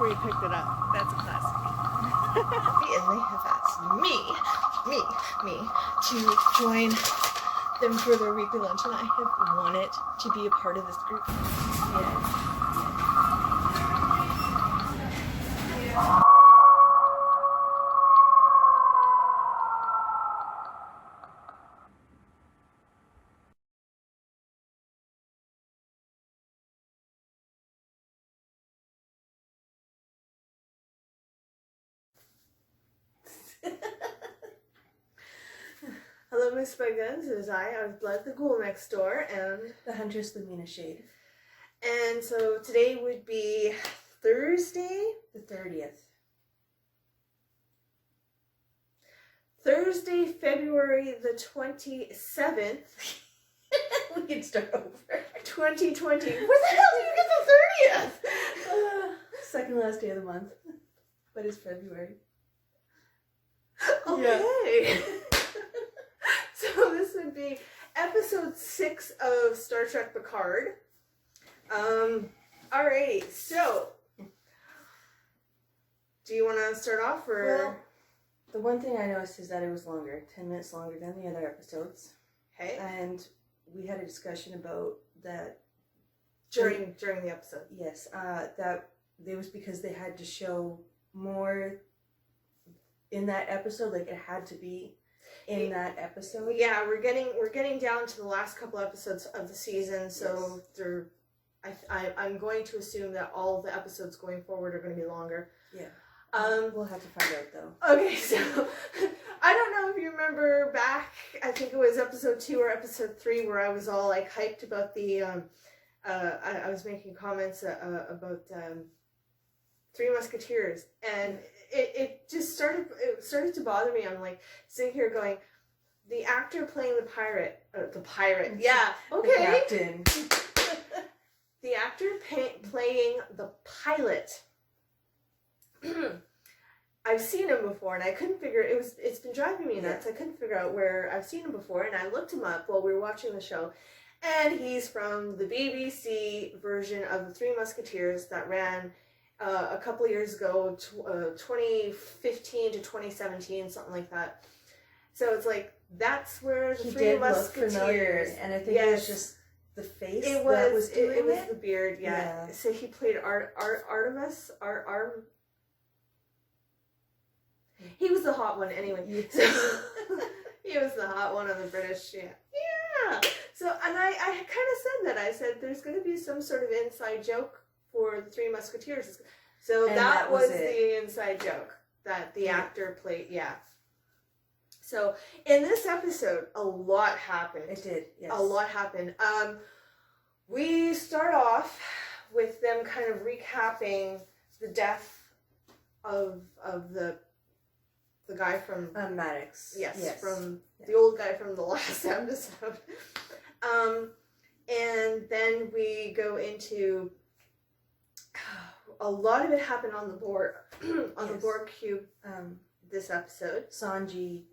before you picked it up. That's a classic. And they have asked me to join them for their weekly lunch, and I have wanted to be a part of this group. Yeah. Hello, Miss Buggins. It is I was Blood the Ghoul next door, and The Huntress, Lumina Shade. And so today would be Thursday, The 30th. Thursday, February the 27th. We can start over. 2020. Where the hell did you get the 30th? Second last day of the month. But it's February. Okay. So this would be episode 6 of Star Trek Picard. Alrighty, so do you want to start off, or? Well, the one thing I noticed is that it was longer, 10 minutes longer than the other episodes. Okay. And we had a discussion about that During the episode. Yes, that it was because they had to show more in that episode, like it had to be in that episode. Yeah, we're getting down to the last couple episodes of the season, so yes. I'm going to assume that all the episodes going forward are going to be longer. Yeah. We'll have to find out though. Okay, so I don't know if you remember back, I think it was episode 2 or episode 3, where I was all like hyped about the I was making comments about Three Musketeers, and it just started to bother me. I'm like sitting here going, the actor playing the pirate, yeah, okay, the captain. The actor playing the pilot. I've seen him before, and I couldn't figure it's been driving me nuts. I couldn't figure out where I've seen him before, and I looked him up while we were watching the show, and he's from the BBC version of the Three Musketeers that ran a couple of years ago, 2015 to 2017, something like that. So it's like, that's where the Three Musketeers. Look familiar, and I think it was just the face. It was the beard. Yeah. So he played Artemis. He was the hot one anyway. Yeah. So he was the hot one of the British. Yeah. So, and I kind of said that. I said there's going to be some sort of inside joke for the Three Musketeers. So that was the inside joke that the actor played. Yeah. So in this episode, a lot happened. It did. Yes. A lot happened. We start off with them kind of recapping the death of the guy from Maddox. Yes, from the old guy from the last episode. And then we go into a lot of it happened on the board on the Borg cube. This episode, Sanji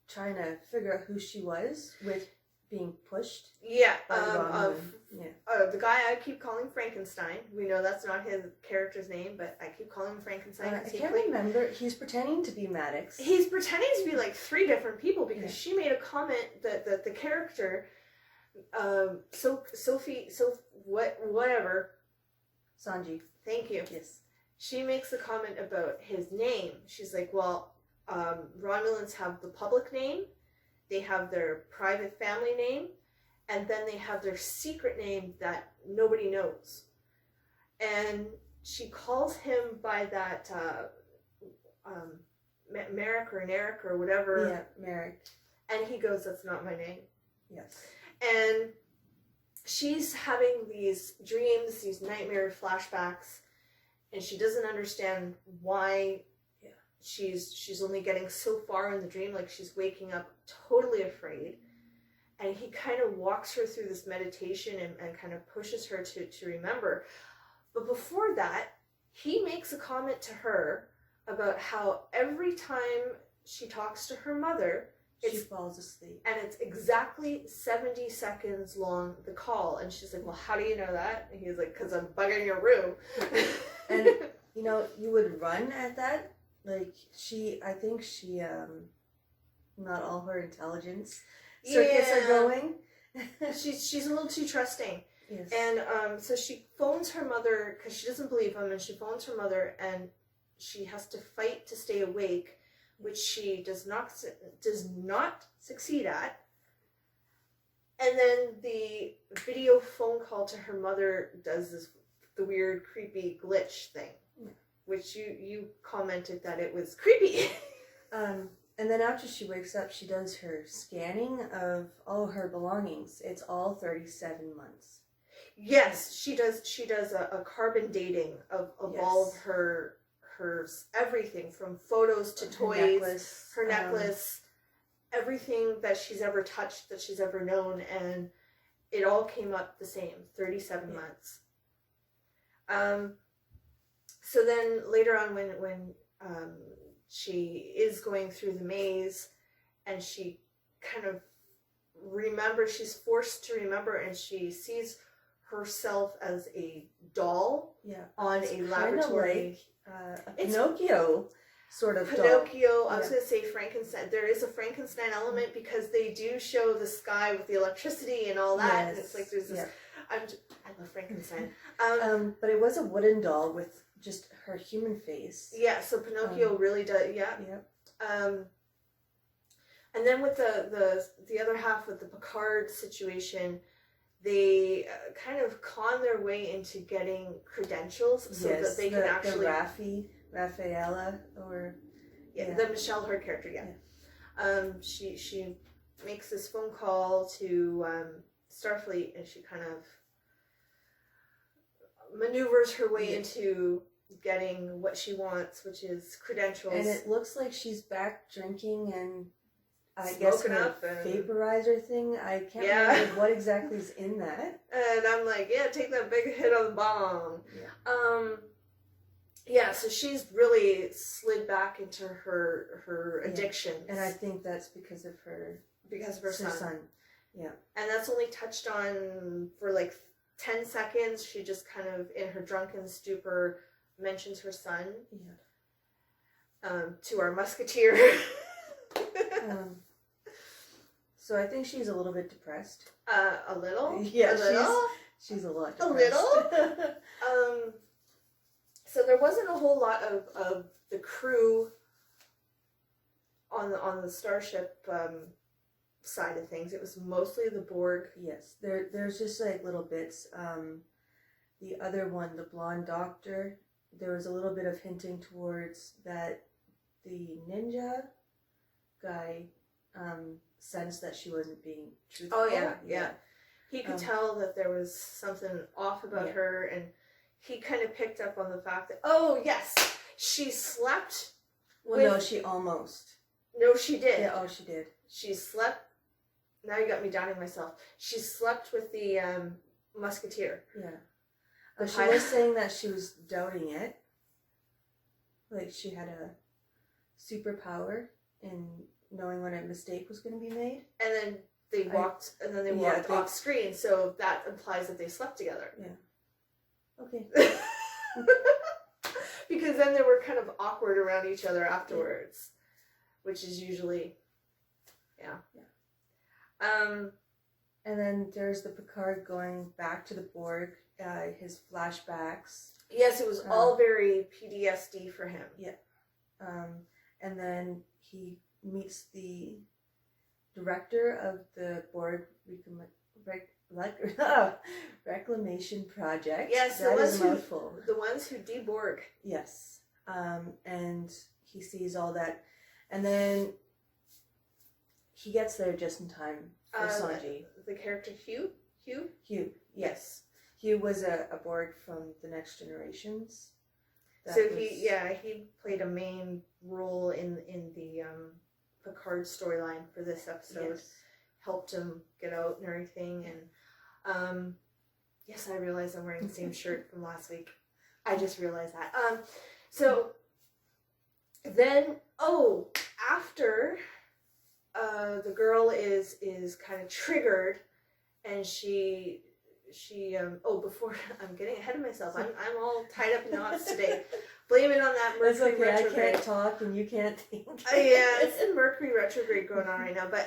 trying to figure out who she was with being pushed. Yeah, the guy I keep calling Frankenstein. We know that's not his character's name, but I keep calling him Frankenstein. I can't remember. He's pretending to be Maddox. He's pretending to be like 3 different people because she made a comment that the character, whatever. Sanji. Thank you. Yes. She makes a comment about his name. She's like, well, Romulans have the public name, they have their private family name, and then they have their secret name that nobody knows. And she calls him by that Merrick or Narek or whatever. Yeah, Merrick. And he goes, that's not my name. Yes. And she's having these dreams, these nightmare flashbacks, and she doesn't understand why she's only getting so far in the dream. Like, she's waking up totally afraid. And he kind of walks her through this meditation and kind of pushes her to remember. But before that, he makes a comment to her about how every time she talks to her mother, she falls asleep. And it's exactly 70 seconds long, the call. And she's like, well, how do you know that? And he's like, because I'm bugging your room. And you know, you would run at that. Like, I think she, not all her intelligence circuits are going. she's a little too trusting. Yes. And so she phones her mother because she doesn't believe him, and she phones her mother, and she has to fight to stay awake, which she does not succeed at. And then the video phone call to her mother does the weird, creepy glitch thing, which you commented that it was creepy. And then after she wakes up, she does her scanning of all her belongings. It's all 37 months. Yes, she does a carbon dating of all of her everything, from photos to toys, her necklace, everything that she's ever touched, that she's ever known, and it all came up the same, 37 months. So then later on when she is going through the maze, and she kind of remembers, she's forced to remember, and she sees herself as a doll on a laboratory. A Pinocchio sort of Pinocchio, doll. I was going to say Frankenstein. There is a Frankenstein element because they do show the sky with the electricity and all that. Yes. And it's like there's this... I love Frankenstein. But it was a wooden doll with just her human face. Yeah, so Pinocchio really does, and then with the other half with the Picard situation, they kind of con their way into getting credentials so that they can actually... Raffaella, or... the Michelle Hurd character, she makes this phone call to Starfleet, and she kind of maneuvers her way into getting what she wants, which is credentials. And it looks like she's back drinking and I Smoking guess her up and... vaporizer thing. I can't remember what exactly is in that. And I'm like, take that big hit on the bomb. So she's really slid back into her addiction. And I think that's because of her son. Yeah. And that's only touched on for like 10 seconds. She just kind of, in her drunken stupor, mentions her son. To our musketeer. So I think she's a little bit depressed. A little? Yeah, a little? She's a lot depressed. A little? So there wasn't a whole lot of the crew on the starship side of things. It was mostly the Borg. Yes, there's just like little bits. The other one, the blonde doctor, there was a little bit of hinting towards that the ninja guy sensed that she wasn't being truthful. Oh yeah. He could tell that there was something off about her, and he kind of picked up on the fact that, she slept. No, she almost. No, she did. Yeah, she did. She slept. Now you got me doubting myself. She slept with the musketeer. Yeah. But she was saying that she was doubting it. Like she had a superpower in knowing when a mistake was going to be made. And then they walked, off screen, so that implies that they slept together. Yeah. Okay. Because then they were kind of awkward around each other afterwards, which is usually, And then there's the Picard going back to the Borg, his flashbacks. Yes, it was all very PTSD for him. Yeah. And then he meets the director of the Borg Reclamation Project. Yes, that is a mouthful. The ones who deborg. Yes. And he sees all that. And then he gets there just in time for Sanji. The character Hugh? Hugh, yes. Hugh was a Borg from the Next Generations. He played a main role in the Picard storyline for this episode. Yes. Helped him get out and everything. And yes, I realize I'm wearing the same shirt from last week. I just realized that. So then, after the girl is kind of triggered, and she before I'm getting ahead of myself. I'm all tied up in knots today. Blame it on that Mercury That's okay. retrograde. I can't talk and you can't think. Yeah, it's the Mercury retrograde going on right now. But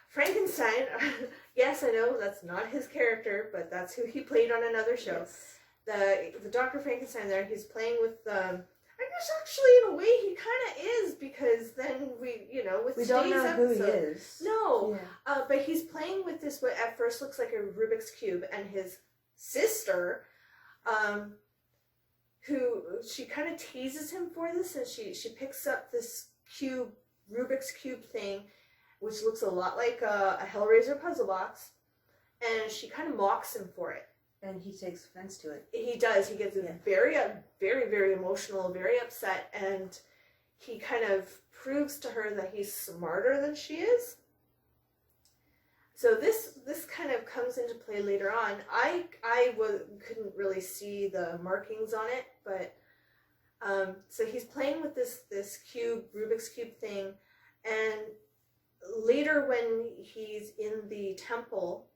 Frankenstein. Yes, I know that's not his character, but that's who he played on another show. Yes. The Dr. Frankenstein there, he's playing with I guess actually in a way he kind of is, because then we don't know episode, who he is. No, yeah. But he's playing with this what at first looks like a Rubiks Cube, and his sister, who she kind of teases him for this, and she picks up this Rubiks Cube thing, which looks a lot like a Hellraiser puzzle box, and she kind of mocks him for it. And he takes offense to it. He does. He gets very, very, very emotional, very upset, and he kind of proves to her that he's smarter than she is. So this kind of comes into play later on. I couldn't really see the markings on it, but so he's playing with this Rubik's Cube thing, and later when he's in the temple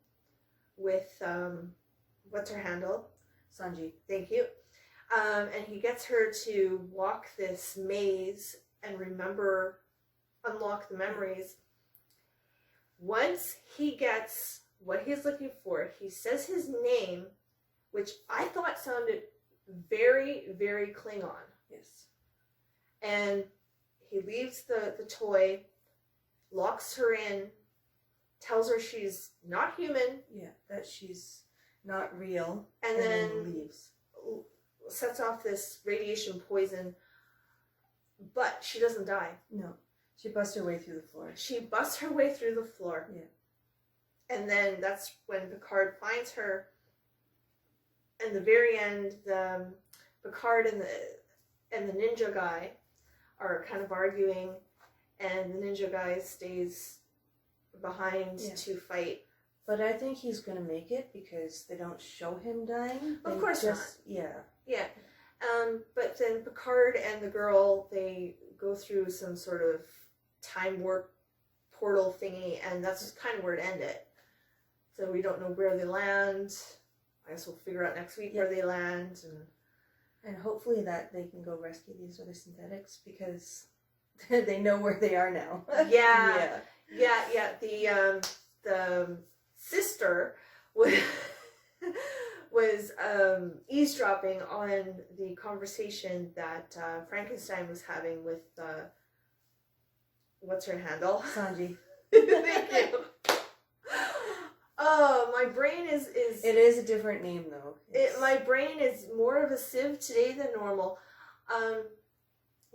with what's her handle? Sanji. Thank you. And he gets her to walk this maze and unlock the memories. Once he gets what he's looking for, he says his name, which I thought sounded very, very Klingon. Yes. And he leaves the toy, locks her in, tells her she's not human. Yeah, that she's not real. And then leaves. Sets off this radiation poison, but she doesn't die. No. She busts her way through the floor. She busts her way through the floor. Yeah. And then that's when Picard finds her. And the very end, the Picard and the ninja guy are kind of arguing, and the ninja guy stays behind to fight. But I think he's going to make it because they don't show him dying. Of course not. Yeah. Yeah. But then Picard and the girl, they go through some sort of time warp portal thingy, and that's kind of where it ended. So we don't know where they land. I guess we'll figure out next week where they land. And hopefully that they can go rescue these other synthetics, because they know where they are now. Yeah. The sister was eavesdropping on the conversation that Frankenstein was having with what's her handle? Sanji. Thank you. Oh, my brain is. It is a different name though. My brain is more of a sieve today than normal.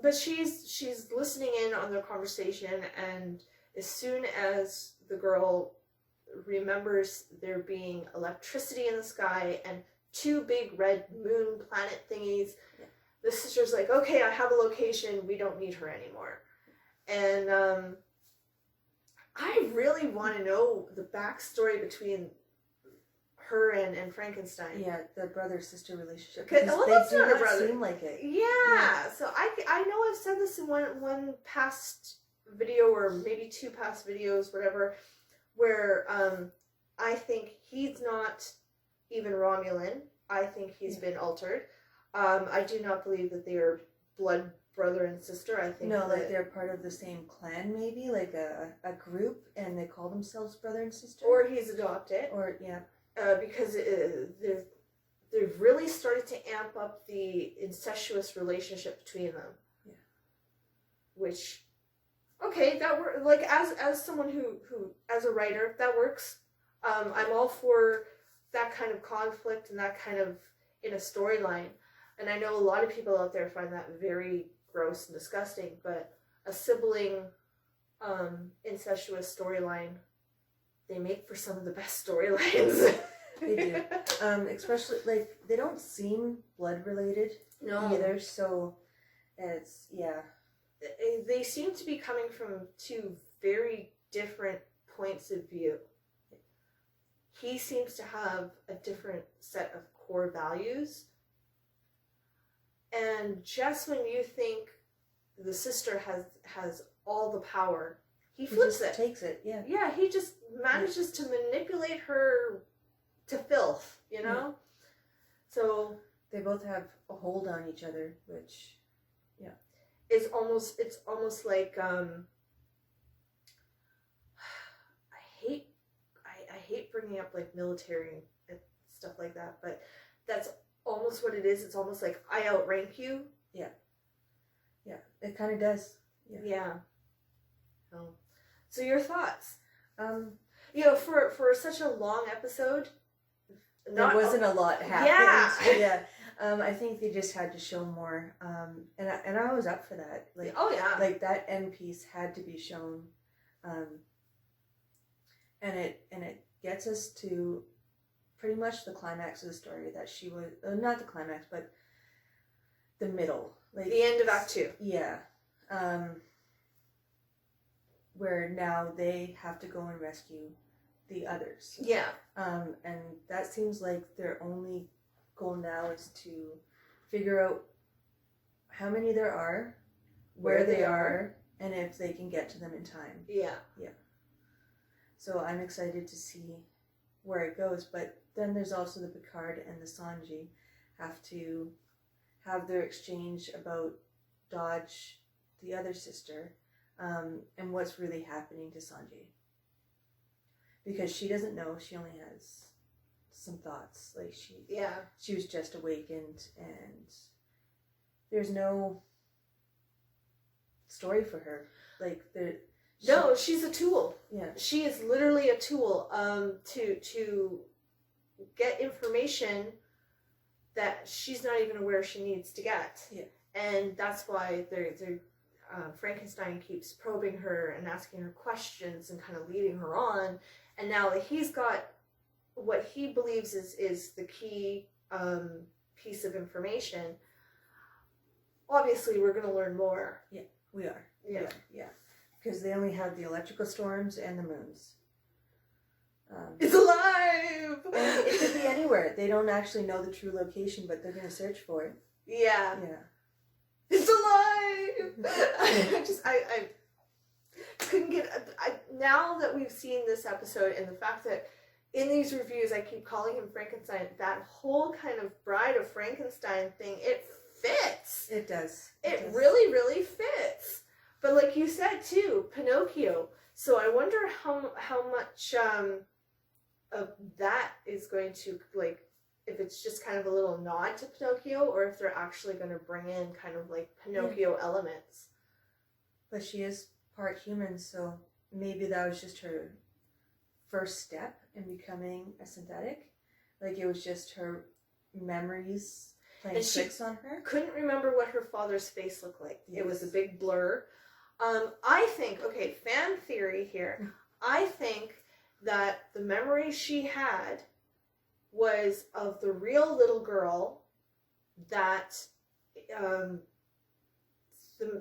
But she's listening in on their conversation, and as soon as the girl remembers there being electricity in the sky and two big red moon planet thingies, the sister's like, okay, I have a location, we don't need her anymore. And I really want to know the backstory between her and Frankenstein. Yeah, the brother-sister relationship. Well, that's they not do a brother. seem like it. Yeah. So I know I've said this in one past video, or maybe two past videos, whatever, where I think he's not even Romulan. I think he's been altered. I do not believe that they are blood brother and sister. I think like they're part of the same clan, maybe like a group, and they call themselves brother and sister. Or he's adopted. Or because they've really started to amp up the incestuous relationship between them. Yeah. Which, okay, that like as someone who as a writer, that works. I'm all for that kind of conflict and that kind of in a storyline. And I know a lot of people out there find that very gross and disgusting, but a sibling incestuous storyline, they make for some of the best storylines. They do. Especially, like, they don't seem blood related either, so it's, They seem to be coming from two very different points of view. He seems to have a different set of core values. And just when you think the sister has all the power, he flips just takes it. Yeah. Yeah, he just manages to manipulate her to filth, you know? Yeah. So they both have a hold on each other, which it's almost like I hate bringing up like military and stuff like that, but that's almost what it is. It's almost like I outrank you. Yeah, it kind of does. Yeah. Oh. So your thoughts? You know, for such a long episode, there wasn't a lot happening. Yeah. I think they just had to show more. And I was up for that. Like, oh yeah. Like that end piece had to be shown. And it gets us to pretty much the climax of the story that she was not the climax, but the middle, like the end of Act 2. Yeah. Where now they have to go and rescue the others. Yeah. And that seems like their only goal now is to figure out how many there are, where they are, and if they can get to them in time. Yeah. Yeah. So I'm excited to see where it goes, but then there's also the Picard and the Sanji have to have their exchange about Dodge, the other sister, and what's really happening to Sanji. Because she doesn't know, she only has some thoughts. Like she was just awakened, and there's no story for her. Like no, she's a tool. Yeah. She is literally a tool to get information that she's not even aware she needs to get. Yeah. And that's why Frankenstein keeps probing her and asking her questions and kind of leading her on. And now that he's got what he believes is the key piece of information, obviously we're going to learn more. Yeah, we are. Yeah. Yeah. Because they only have the electrical storms and the moons. It's alive! And it could be anywhere. They don't actually know the true location, but they're going to search for it. Yeah. Yeah. It's alive! I couldn't get... now that we've seen this episode and the fact that in these reviews I keep calling him Frankenstein, that whole kind of Bride of Frankenstein thing, it fits. It does. It really, really fits. But like you said too, Pinocchio. So I wonder how much of that is going to, like, if it's just kind of a little nod to Pinocchio, or if they're actually going to bring in kind of like Pinocchio elements. But she is part human, so maybe that was just her first step in becoming a synthetic. Like it was just her memories playing tricks on her. Couldn't remember what her father's face looked like. Yes. It was a big blur. I think, okay, fan theory here. I think that the memory she had was of the real little girl that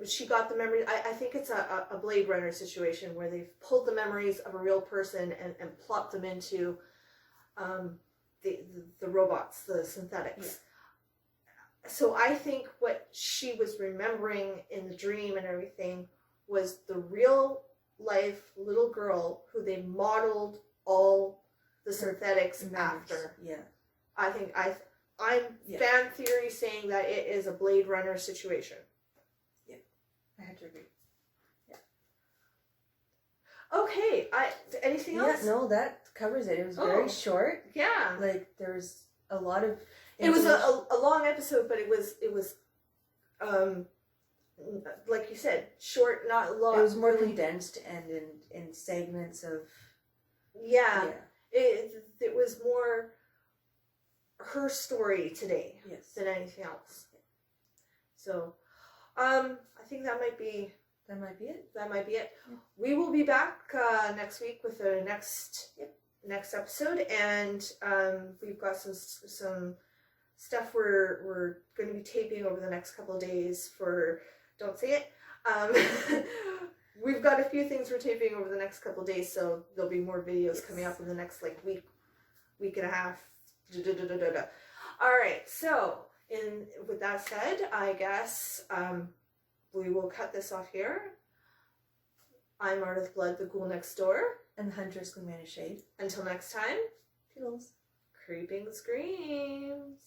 she got the memory. I think it's a Blade Runner situation where they've pulled the memories of a real person and plopped them into the robots, the synthetics. Yeah. So I think what she was remembering in the dream and everything was the real life little girl who they modeled all the synthetics after. Yeah. I think I'm fan theory saying that it is a Blade Runner situation. Yeah. I had to agree. Yeah. Okay. Anything else? Yeah, no, that covers it. It was very short. Yeah. Like there's a lot of it was a long episode, but it was like you said, short, not long. It was more condensed and in segments of... Yeah. It was more her story today than anything else. So, I think that might be it. That might be it. Yeah. We will be back next week with the next episode, and we've got some stuff we're going to be taping over the next couple of days for... Don't say it. We've got a few things we're taping over the next couple of days, so there'll be more videos coming up in the next week and a half. All right, so with that said, I guess we will cut this off here. I'm Ardith Blood, the ghoul next door. And the Huntress, Queen Shade. Until next time, Toodles. creeping screams.